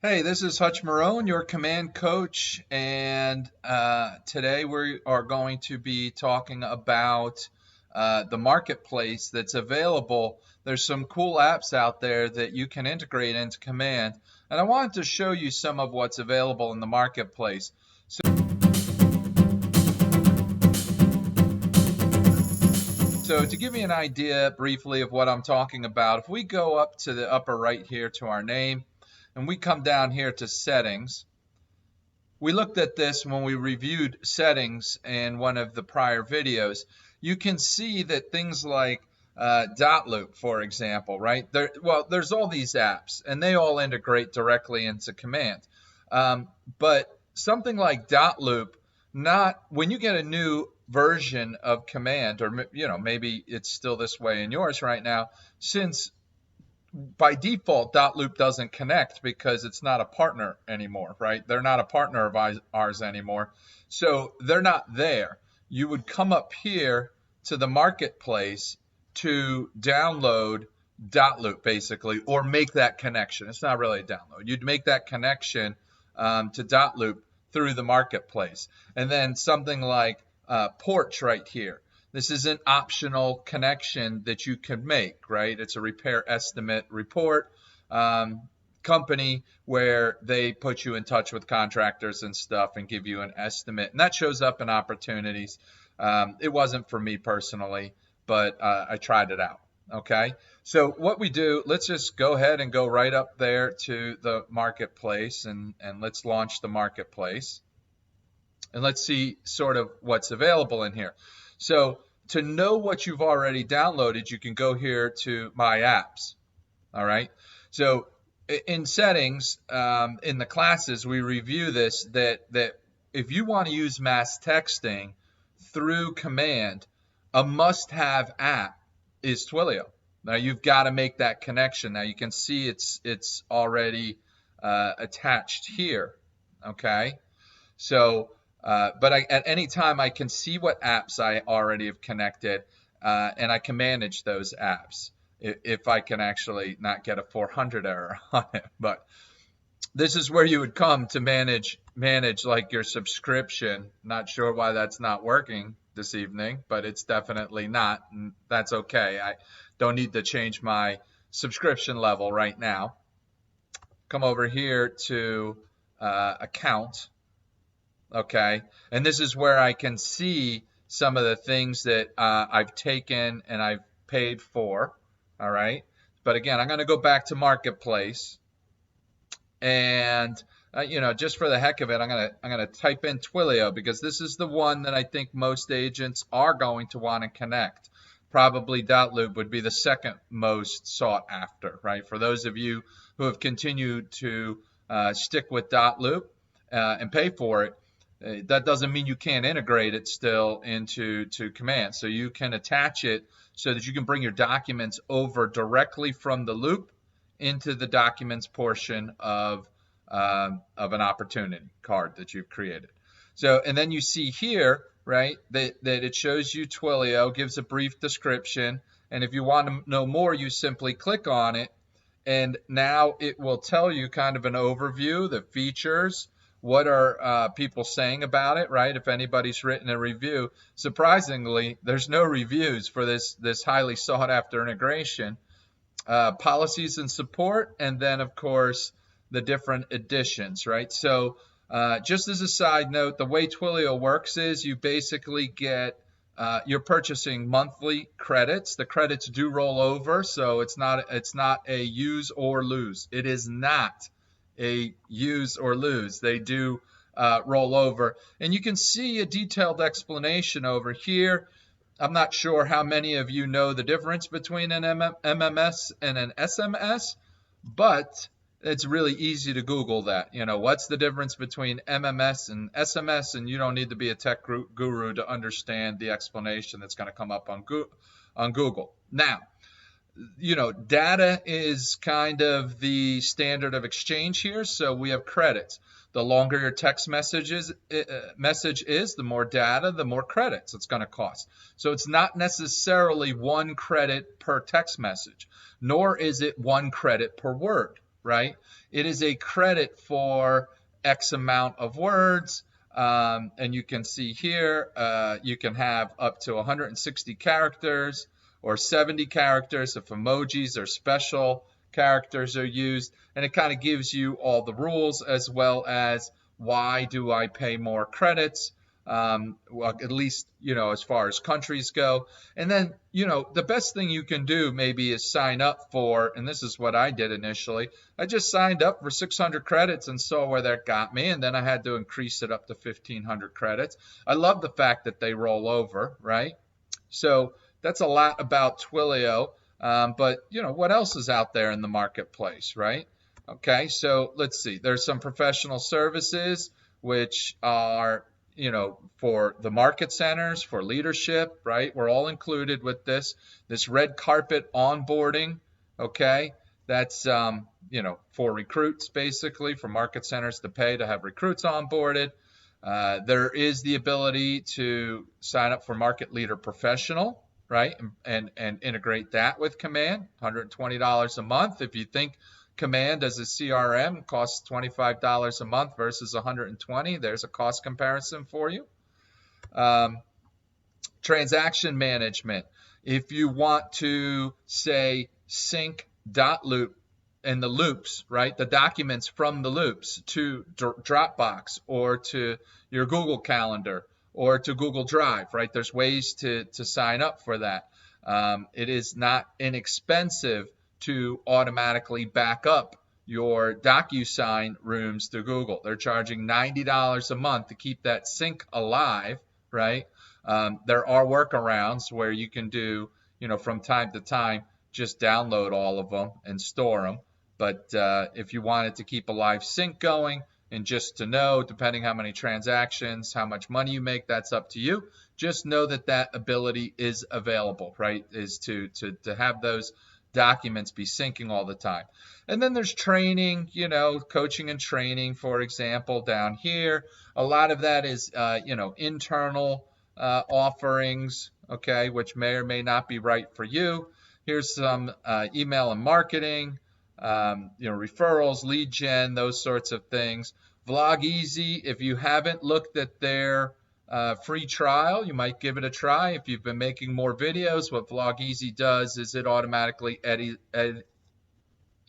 Hey, this is Hutch Marone, your command coach, and today we are going to be talking about the marketplace that's available. There's some cool apps out there that you can integrate into command, and I wanted to show you some of what's available in the marketplace. So to give you an idea briefly of what I'm talking about, if we go up to the upper right here to our name, and we come down here to settings, we looked at this when we reviewed settings in one of the prior videos. You can see that things like Dotloop, for example, right? There's all these apps, and they all integrate directly into command. But something like Dotloop, not when you get a new version of command, or maybe it's still this way in yours right now, since by default, Dotloop doesn't connect because it's not a partner anymore, right? They're not a partner of ours anymore. So they're not there. You would come up here to the marketplace to download Dotloop, basically, or make that connection. It's not really a download. You'd make that connection to Dotloop through the marketplace. And then something like Porch right here. This is an optional connection that you can make, right? It's a repair estimate report company where they put you in touch with contractors and stuff and give you an estimate. And that shows up in opportunities. It wasn't for me personally, but I tried it out, okay? So what we do, let's just go ahead and go right up there to the marketplace and let's launch the marketplace. And let's see sort of what's available in here. So to know what you've already downloaded, you can go here to My Apps. All right. So in settings, in the classes, we review this, that if you want to use mass texting through command, a must-have app is Twilio. Now you've got to make that connection. Now you can see it's already attached here. Okay. So but at any time, I can see what apps I already have connected, and I can manage those apps if I can actually not get a 400 error on it. But this is where you would come to manage like your subscription. Not sure why that's not working this evening, but it's definitely not, and that's okay. I don't need to change my subscription level right now. Come over here to account. Okay, and this is where I can see some of the things that I've taken and I've paid for. All right, but again, I'm going to go back to marketplace, and just for the heck of it, I'm going to type in Twilio because this is the one that I think most agents are going to want to connect. Probably Dotloop would be the second most sought after, right? For those of you who have continued to stick with Dotloop and pay for it. That doesn't mean you can't integrate it still into command. So you can attach it so that you can bring your documents over directly from the loop into the documents portion of an opportunity card that you've created. So, and then you see here, right, that it shows you Twilio, gives a brief description. And if you want to know more, you simply click on it. And now it will tell you kind of an overview, the features. What are people saying about it, right? If anybody's written a review. Surprisingly, there's no reviews for this highly sought after integration. Policies and support, and then, of course, the different editions, right? So just as a side note, the way Twilio works is you basically get, you're purchasing monthly credits. The credits do roll over, so it's not a use or lose. It is not a use or lose. They do roll over, and you can see a detailed explanation over here. I'm not sure how many of you know the difference between an MMS and an SMS, but it's really easy to Google that. What's the difference between MMS and SMS, and you don't need to be a tech guru to understand the explanation that's going to come up on Google. Now, data is kind of the standard of exchange here. So we have credits. The longer your text message is, the more data, the more credits it's going to cost. So it's not necessarily one credit per text message, nor is it one credit per word. right? It is a credit for X amount of words. And you can see here, you can have up to 160 characters or 70 characters if emojis or special characters are used. And it kind of gives you all the rules as well as why do I pay more credits, well, at least, as far as countries go. And then, the best thing you can do maybe is sign up for, and this is what I did initially. I just signed up for 600 credits and saw where that got me, and then I had to increase it up to 1,500 credits. I love the fact that they roll over, right? So that's a lot about Twilio. But, what else is out there in the marketplace, right? Okay, so let's see. There's some professional services, which are, for the market centers, for leadership, right? We're all included with this red carpet onboarding, okay? That's, for recruits, basically, for market centers to pay to have recruits onboarded. There is the ability to sign up for Market Leader Professional, right? And integrate that with Command, $120 a month. If you think Command as a CRM costs $25 a month versus $120, there's a cost comparison for you. Transaction management. If you want to, say, sync Dotloop and the loops, right? The documents from the loops to Dropbox or to your Google Calendar or to Google Drive, right? There's ways to sign up for that. It is not inexpensive to automatically back up your DocuSign rooms to Google. They're charging $90 a month to keep that sync alive, right? There are workarounds where you can do, from time to time, just download all of them and store them. But if you wanted to keep a live sync going and just to know, depending how many transactions, how much money you make, that's up to you. Just know that that ability is available, right? Is to have those documents be syncing all the time. And then there's training, coaching and training, for example, down here. A lot of that is, internal offerings, okay, which may or may not be right for you. Here's some email and marketing, referrals, lead gen, those sorts of things. Vlog Easy, if you haven't looked at their free trial, you might give it a try. If you've been making more videos, what Vlog Easy does is it automatically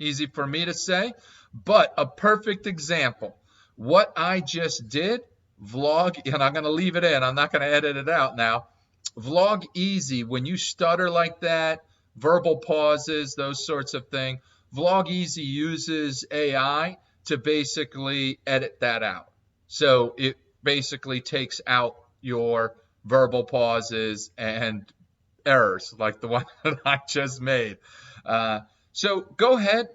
easy for me to say, but a perfect example. What I just did, Vlog, and I'm going to leave it in. I'm not going to edit it out now. Vlog Easy, when you stutter like that, verbal pauses, those sorts of things, Vlog Easy uses AI to basically edit that out. So it basically takes out your verbal pauses and errors like the one that I just made. So go ahead,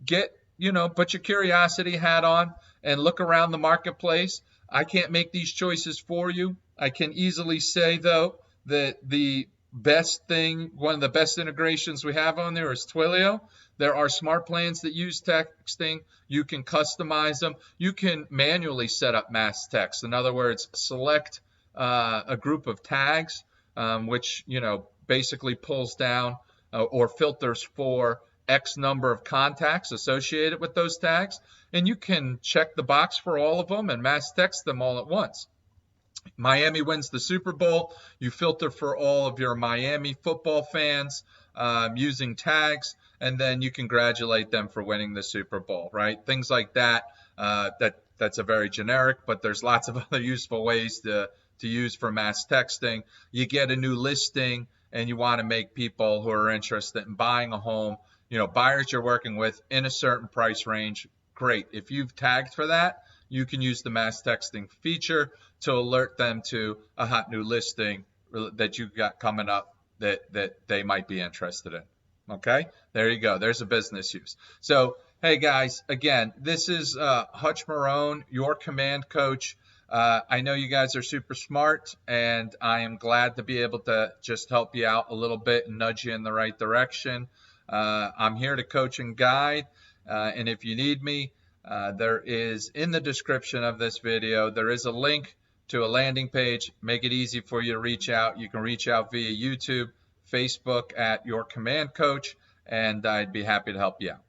put your curiosity hat on and look around the marketplace. I can't make these choices for you. I can easily say, though, that the best thing, one of the best integrations we have on there is Twilio. There are smart plans that use texting. You can customize them. You can manually set up mass text. In other words, select a group of tags, which, basically pulls down or filters for X number of contacts associated with those tags. And you can check the box for all of them and mass text them all at once. Miami wins the Super Bowl. You filter for all of your Miami football fans using tags, and then you congratulate them for winning the Super Bowl, right? Things like that. That's a very generic, but there's lots of other useful ways to use for mass texting. You get a new listing, and you want to make people who are interested in buying a home, buyers you're working with in a certain price range. Great. If you've tagged for that, you can use the mass texting feature to alert them to a hot new listing that you got coming up that they might be interested in. Okay, there you go. There's a business use. So, hey guys, again, this is Hutch Marone, your command coach. I know you guys are super smart, and I am glad to be able to just help you out a little bit and nudge you in the right direction. I'm here to coach and guide, and if you need me, there is in the description of this video, there is a link to a landing page. Make it easy for you to reach out. You can reach out via YouTube, Facebook at Your Command Coach, and I'd be happy to help you out.